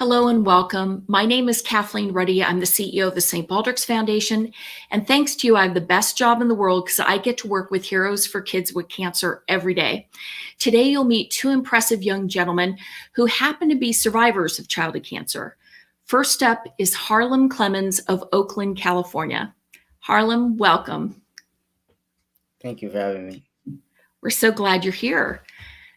Hello and welcome. My name is Kathleen Ruddy. I'm the CEO of the St Baldrick Foundation. And thanks to you, I have the best job in the world because I get to work with heroes for kids with cancer every day. Today, you'll meet two impressive young gentlemen who happen to be survivors of childhood cancer. First up is Harlem Clemens of Oakland, California. Harlem, welcome. Thank you for having me. We're so glad you're here.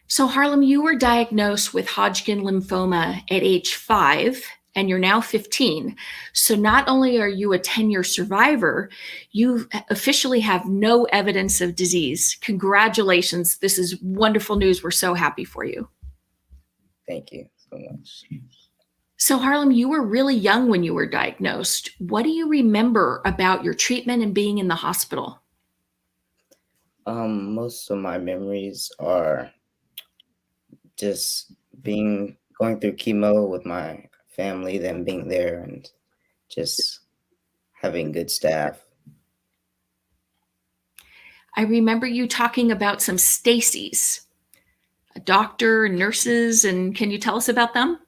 So Harlem, you were diagnosed with Hodgkin lymphoma at age 5, and you're now 15. So not only are you a 10-year survivor, you officially have no evidence of disease. Congratulations. This is wonderful news. We're so happy for you. Thank you so much. So Harlem, you were really young when you were diagnosed. What do you remember about your treatment and being in the hospital? Most of my memories are just going through chemo with my family, them being there, and just having good staff. I remember you talking about some Stacys, a doctor, nurses, and can you tell us about them?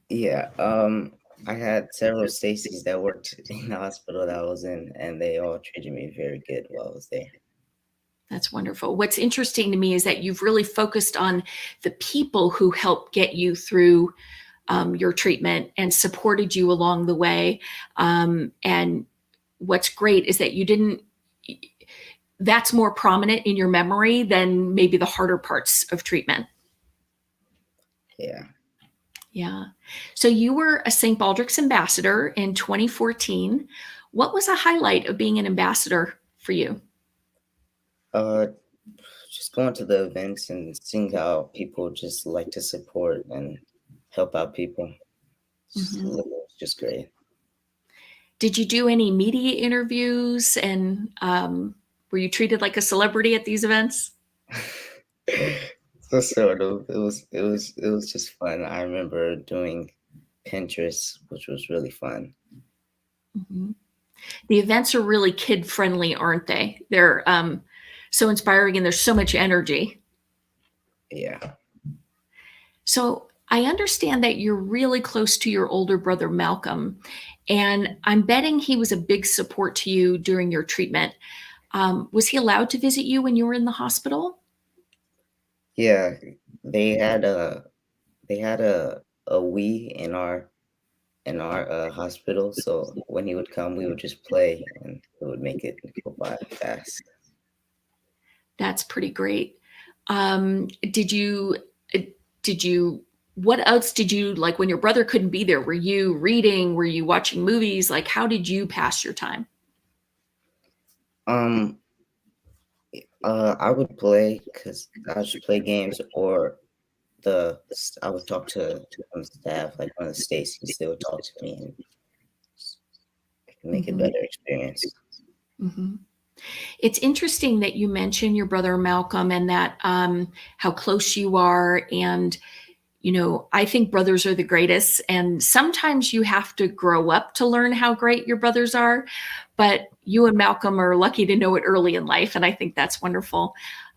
Yeah, I had several Stacys that worked in the hospital that I was in, and they all treated me very good while I was there. That's wonderful. What's interesting to me is that you've really focused on the people who helped get you through your treatment and supported you along the way. And what's great is that you didn't, that's more prominent in your memory than maybe the harder parts of treatment. Yeah. Yeah. So you were a St. Baldrick's ambassador in 2014. What was a highlight of being an ambassador for you? Just going to the events and seeing how people just like to support and help out people. Mm-hmm. It was just great. Did you do any media interviews and were you treated like a celebrity at these events? So sort of. It was just fun. I remember doing Pinterest, which was really fun. Mm-hmm. The events are really kid friendly, aren't they? They're so inspiring and there's so much energy. Yeah. So I understand that you're really close to your older brother, Malcolm, and I'm betting he was a big support to you during your treatment. Was he allowed to visit you when you were in the hospital? Yeah. They had a a Wii in our hospital. So when he would come, we would just play and it would make it go by fast. That's pretty great. Did you, did you, what else did you like when your brother couldn't be there? Were you reading? Were you watching movies? Like, how did you pass your time? Um I would play because I would just play games or I would talk to some staff, like one of the Stacy's, they would talk to me and make a Mm-hmm. better experience. Mm-hmm. It's interesting that you mention your brother Malcolm and that how close you are. And, you know, I think brothers are the greatest. And sometimes you have to grow up to learn how great your brothers are. But you and Malcolm are lucky to know it early in life. And I think that's wonderful.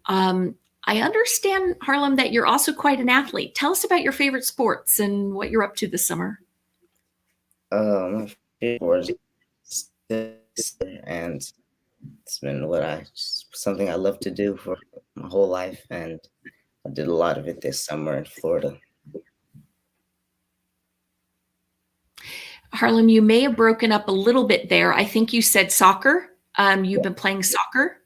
I understand, Harlem, that you're also quite an athlete. Tell us about your favorite sports and what you're up to this summer. My favorite was this, and it's been something I love to do for my whole life, and I did a lot of it this summer in Florida. Harlem, you may have broken up a little bit there. I think you said soccer. You've been playing soccer.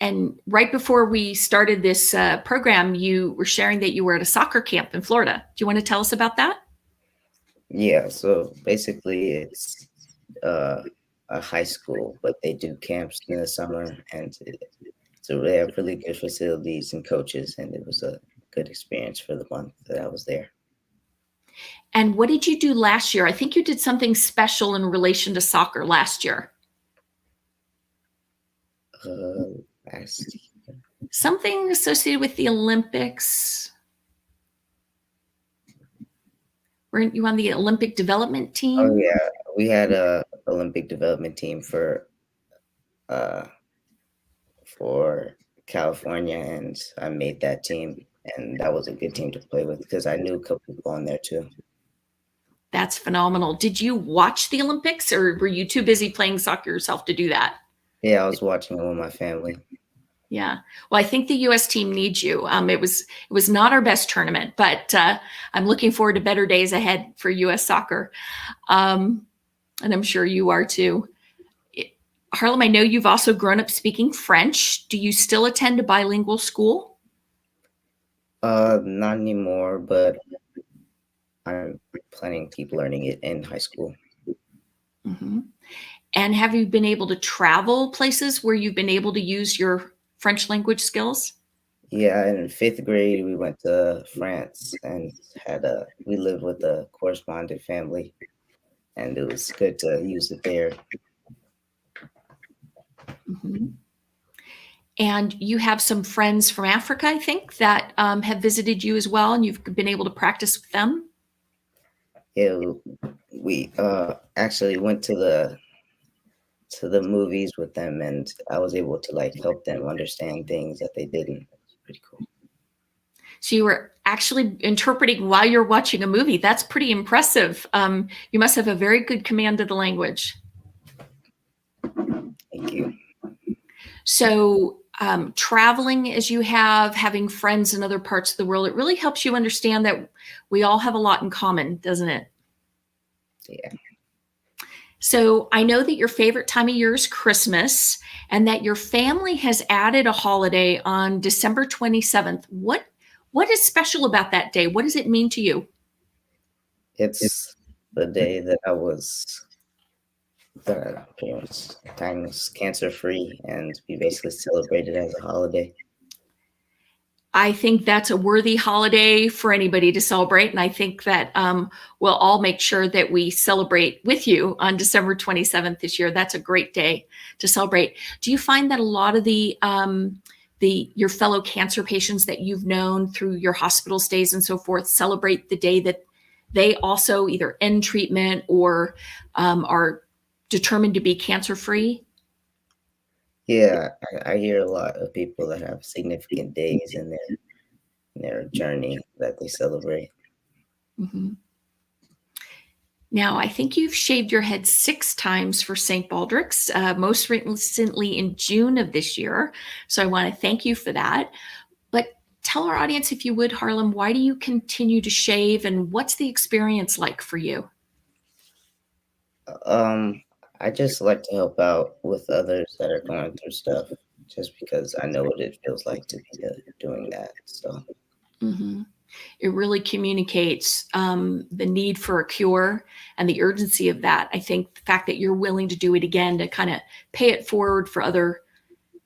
And right before we started this program, you were sharing that you were at a soccer camp in Florida. Do you want to tell us about that? Yeah, so basically it's a high school, but they do camps in the summer, and so they have really good facilities and coaches, and it was a good experience for the month that I was there. And what did you do last year? I think you did something special in relation to soccer last year. Last year. Something associated with the Olympics. Weren't you on the Olympic development team? Oh yeah, we had a Olympic development team uh for California, and I made that team, and that was a good team to play with because I knew a couple people on there too. That's phenomenal. Did you watch the Olympics, or were you too busy playing soccer yourself to do that? Yeah, I was watching it with my family. Yeah. Well, I think the U.S. team needs you. It was not our best tournament, but I'm looking forward to better days ahead for U.S. soccer, um, and I'm sure you are too. Harlem, I know you've also grown up speaking French. Do you still attend a bilingual school? Not anymore, but I'm planning to keep learning it in high school. Mm-hmm. And have you been able to travel places where you've been able to use your French language skills? Yeah, in fifth grade, we went to France and we lived with a correspondent family, and it was good to use it there. Mm-hmm. And you have some friends from Africa, I think, that have visited you as well, and you've been able to practice with them. Yeah, we actually went to the movies with them, and I was able to like help them understand things that they didn't. It's pretty cool. So you were actually interpreting while you're watching a movie. That's pretty impressive. You must have a very good command of the language. Thank you. So traveling as you have, having friends in other parts of the world, it really helps you understand that we all have a lot in common, doesn't it? Yeah. So I know that your favorite time of year is Christmas, and that your family has added a holiday on December 27th. What is special about that day? What does it mean to you? It's the day that I was pretty much times cancer free, and we basically celebrate it as a holiday. I think that's a worthy holiday for anybody to celebrate. And I think that we'll all make sure that we celebrate with you on December 27th this year. That's a great day to celebrate. Do you find that a lot of your fellow cancer patients that you've known through your hospital stays and so forth celebrate the day that they also either end treatment or are determined to be cancer free? Yeah, I hear a lot of people that have significant days in their journey that they celebrate. Mm-hmm. Now, I think you've shaved your head 6 times for St Baldrick's, most recently in June of this year. So I want to thank you for that. But tell our audience, if you would, Harlem, why do you continue to shave, and what's the experience like for you? Um, I just like to help out with others that are going through stuff, just because I know what it feels like to be doing that. So Mm-hmm. It really communicates the need for a cure and the urgency of that. I think the fact that you're willing to do it again to kind of pay it forward for other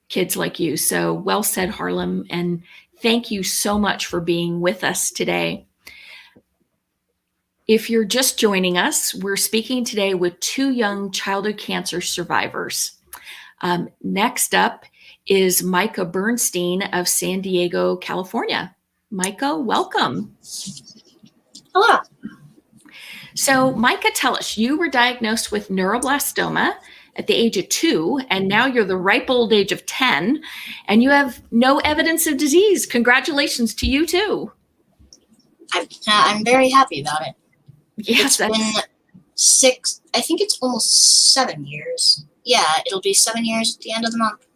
kids like you. So well said, Harlem. And thank you so much for being with us today. If you're just joining us, we're speaking today with 2 young childhood cancer survivors. Next up is Micah Bernstein of San Diego, California. Micah, welcome. Hello. So, Micah, tell us, you were diagnosed with neuroblastoma at the age of 2, and now you're the ripe old age of 10, and you have no evidence of disease. Congratulations to you, too. I'm very happy about it. Yes, It's been 6, I think it's almost 7 years. Yeah, it'll be 7 years at the end of the month.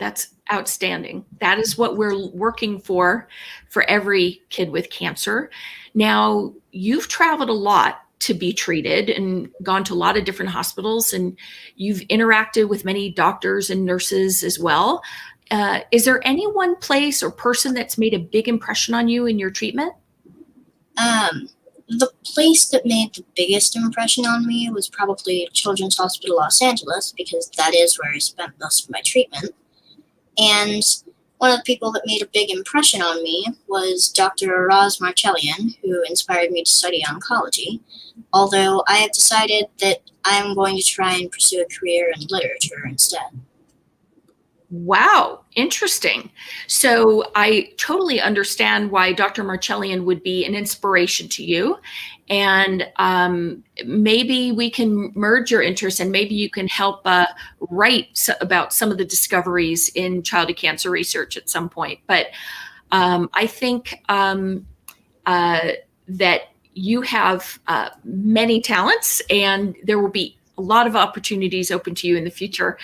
that's outstanding. That is what we're working for every kid with cancer. Now, you've traveled a lot to be treated and gone to a lot of different hospitals, and you've interacted with many doctors and nurses as well. Is there any one place or person that's made a big impression on you in your treatment? The place that made the biggest impression on me was probably Children's Hospital Los Angeles, because that is where I spent most of my treatment. And one of the people that made a big impression on me was Dr. Roz Marcellian, who inspired me to study oncology, although I have decided that I'm going to try and pursue a career in literature instead. Wow, interesting. So I totally understand why Dr. Marcellian would be an inspiration to you. And maybe we can merge your interests, and maybe you can help write about some of the discoveries in childhood cancer research at some point. But I think that you have many talents, and there will be a lot of opportunities open to you in the future.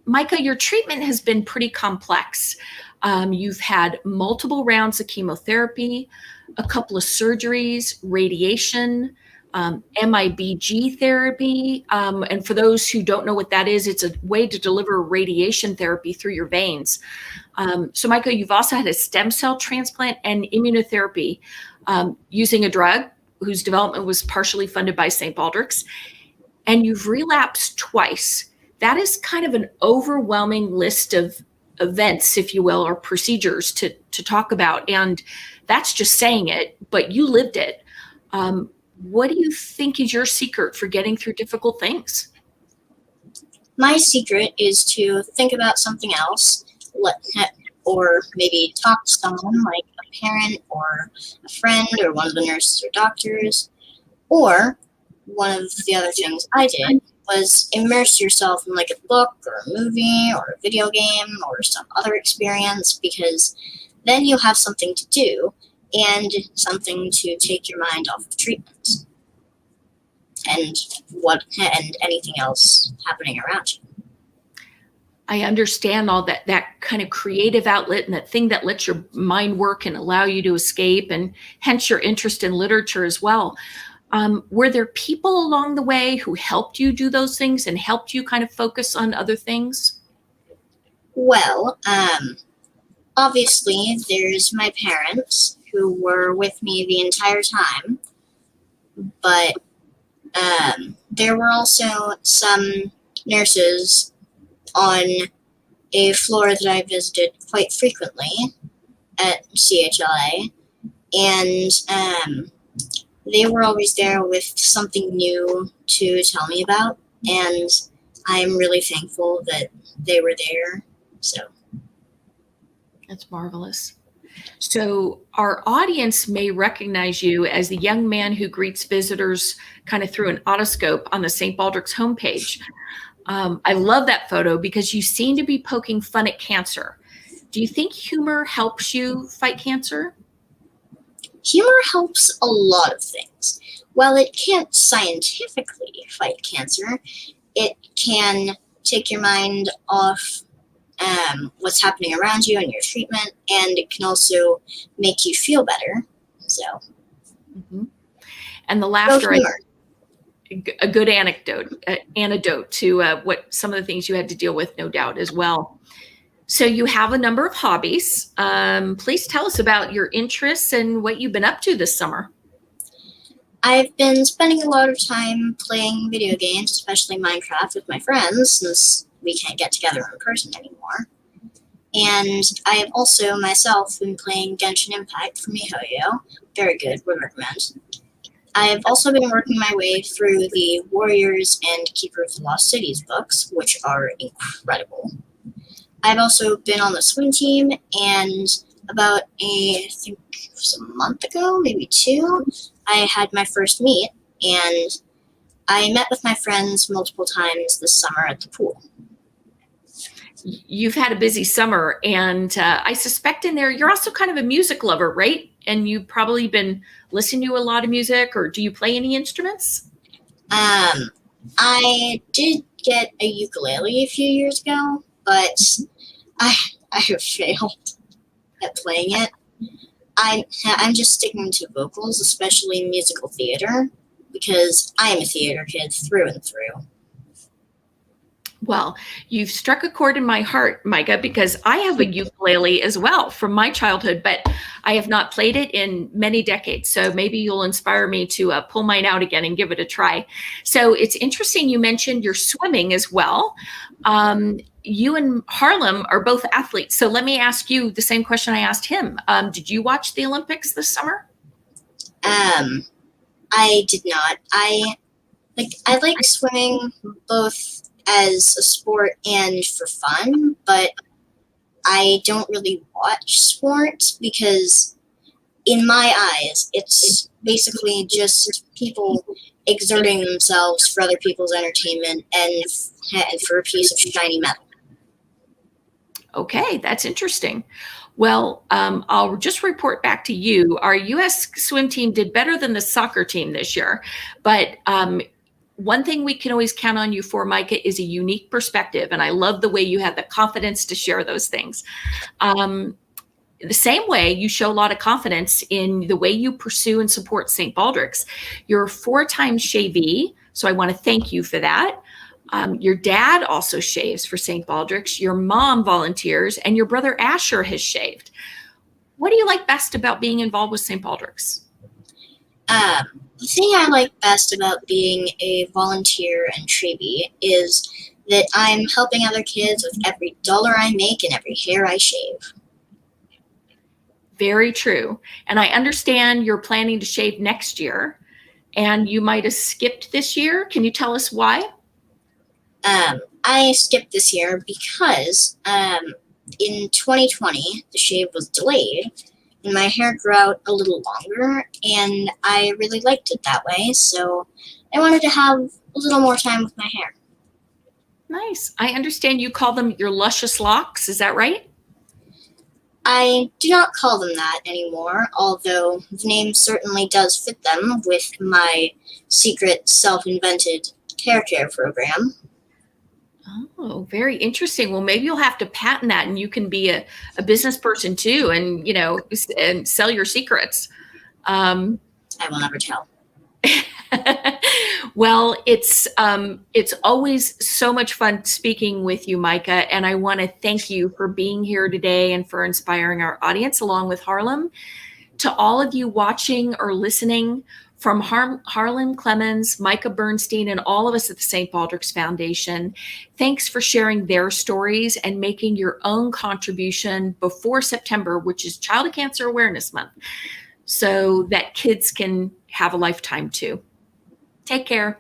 Micah, your treatment has been pretty complex. You've had multiple rounds of chemotherapy, a couple of surgeries, radiation, MIBG therapy. And for those who don't know what that is, it's a way to deliver radiation therapy through your veins. So Micah, you've also had a stem cell transplant and immunotherapy using a drug whose development was partially funded by St Baldrick's, and you've relapsed twice. That is kind of an overwhelming list of events, if you will, or procedures to talk about. And that's just saying it, but you lived it. What do you think is your secret for getting through difficult things? My secret is to think about something else, or maybe talk to someone like a parent or a friend or one of the nurses or doctors. Or one of the other things I did was immerse yourself in like a book or a movie or a video game or some other experience, because then you'll have something to do and something to take your mind off of treatment and anything else happening around you. I understand all that kind of creative outlet and that thing that lets your mind work and allow you to escape, and hence your interest in literature as well. Were there people along the way who helped you do those things and helped you kind of focus on other things? Well, obviously there's my parents who were with me the entire time, but there were also some nurses on a floor that I visited quite frequently at CHLA, and they were always there with something new to tell me about, and I'm really thankful that they were there. So that's marvelous. So our audience may recognize you as the young man who greets visitors kind of through an otoscope on the St. Baldrick's homepage. I love that photo because you seem to be poking fun at cancer. Do you think humor helps you fight cancer? Humor helps a lot of things. While it can't scientifically fight cancer, it can take your mind off what's happening around you and your treatment, and it can also make you feel better. So, and the laughter, a good antidote to what some of the things you had to deal with, no doubt, as well. So you have a number of hobbies. Please tell us about your interests and what you've been up to this summer. I've been spending a lot of time playing video games, especially Minecraft, with my friends, since we can't get together in person anymore. And I have also myself been playing Genshin Impact for MiHoYo. Very good, would recommend. I have also been working my way through the Warriors and Keeper of the Lost Cities books, which are incredible. I've also been on the swim team, and about I think it was a month ago, maybe 2, I had my first meet, and I met with my friends multiple times this summer at the pool. You've had a busy summer, and I suspect in there you're also kind of a music lover, right? And you've probably been listening to a lot of music, or do you play any instruments? I did get a ukulele a few years ago, but I have failed at playing it. I'm just sticking to vocals, especially musical theater, because I am a theater kid through and through. Well, you've struck a chord in my heart, Micah, because I have a ukulele as well from my childhood, but I have not played it in many decades. So maybe you'll inspire me to pull mine out again and give it a try. So it's interesting you mentioned your swimming as well. You and Harlem are both athletes. So let me ask you the same question I asked him. Did you watch the Olympics this summer? I did not. I like swimming both as a sport and for fun, but I don't really watch sports because in my eyes, it's basically just people exerting themselves for other people's entertainment and for a piece of shiny metal. Okay, that's interesting. Well, I'll just report back to you. Our U.S. swim team did better than the soccer team this year, but one thing we can always count on you for, Micah, is a unique perspective, and I love the way you have the confidence to share those things. The same way you show a lot of confidence in the way you pursue and support St. Baldrick's. You're a 4-time shavee, so I want to thank you for that. Your dad also shaves for St. Baldrick's. Your mom volunteers, and your brother Asher has shaved. What do you like best about being involved with St. Baldrick's? The thing I like best about being a volunteer and shavee is that I'm helping other kids with every dollar I make and every hair I shave. Very true. And I understand you're planning to shave next year, and you might have skipped this year. Can you tell us why? I skipped this year because in 2020 the shave was delayed and my hair grew out a little longer, and I really liked it that way, so I wanted to have a little more time with my hair. Nice. I understand you call them your luscious locks. Is that right? I do not call them that anymore, although the name certainly does fit them with my secret self-invented hair care program. Oh, very interesting. Well, maybe you'll have to patent that, and you can be a business person too, and and sell your secrets. I will never tell. Well, it's always so much fun speaking with you, Micah, and I want to thank you for being here today and for inspiring our audience along with Harlem. To all of you watching or listening from Harlem Clemens, Micah Bernstein, and all of us at the St. Baldrick's Foundation, thanks for sharing their stories and making your own contribution before September, which is Childhood Cancer Awareness Month, so that kids can have a lifetime too. Take care.